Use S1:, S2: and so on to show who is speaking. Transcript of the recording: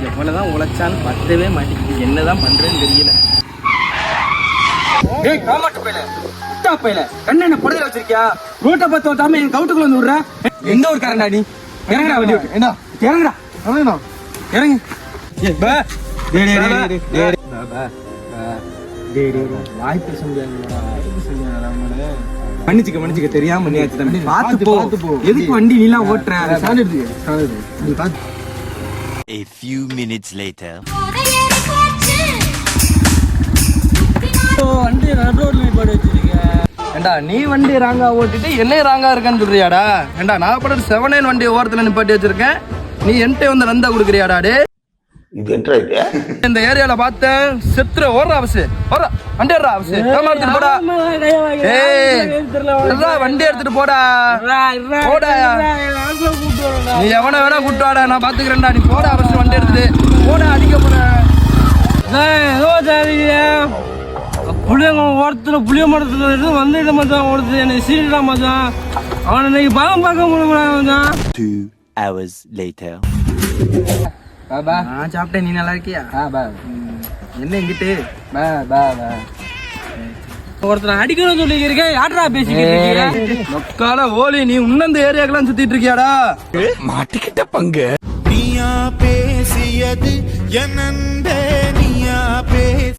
S1: எவ்வளவுதான் உழைச்சாலும் பத்தவே மாட்டேங்குது. என்னதான் பண்றேன்னு தெரியல. டேய் காமாட்டு பையல, முட்டா பையல, கண்ணென்ன புடவையில வச்சிருக்கியா? ரோட்டை பார்த்து ஓட்டாம என் கவுட்டுக்குள்ள வந்து விடுற. எந்த ஒரு காரண்டா நீ? இறங்குடா வண்டி விட்டு. என்ன இறங்குடா, இறங்குடா, இறங்கு. வாய் பேச முடியாது. மன்னிச்சுக்க தெரியாம பண்ணியாச்சு. பார்த்து போ. எதுக்கு வண்டி நீலாம் ஓட்டுற?
S2: A few minutes later.
S1: வண்டி ரோட்ல போட்டு வச்சிருக்க. ஏண்டா நீ வண்டி ராங்கா ஓட்டிட்டு என்னையும் ராங்கா இருக்கான்னு சொல்றியாடா? ஏண்டா நான் படம் 7 வண்டி ஓரத்துல நிப்பாட்டி வச்சிருக்கேன். நீ என்கிட்ட வந்து ரந்தா குடுக்குறியாடா? டே
S3: இது என்ன இது?
S1: இந்த ஏரியால பார்த்தேன் செத்துற ஓடுற அவசு ஓடுற வண்டி ஏறா அவசு எடுத்துட்டு போடா. வண்டி எடுத்துட்டு போடா. நீ எவனை வேணா கூட்டு வாடா, நான் பாத்துக்கிறேன்டா. நீ போடா அவசு வண்டி எடுத்துட்டு போடா. அடிக்க போற புளியங்க ஓரத்துல புளிய மரத்துல வந்துட்டு மச்சான் ஓடுது. எனக்கு சீரிடா மச்சான். அவனை இன்னைக்கு பலம் பார்க்க முடியல.
S2: 2 hours later.
S1: பாபா நான் சாப்பிட்டேன். நீ நல்லா இருக்கியா? பா என்ன எங்கிட்டு ஒருத்தர் அடிக்கணும்னு சொல்லி இருக்கேன். யாரா பேசிக்கிட்டு மக்கால ஓலி? நீ இன்னும் இந்த ஏரியாக்கெல்லாம் சுத்திட்டு இருக்கியாடா?
S2: மாட்டிக்கிட்ட பங்கு.
S4: நீயா பேசியது என்ன? நீயா பேச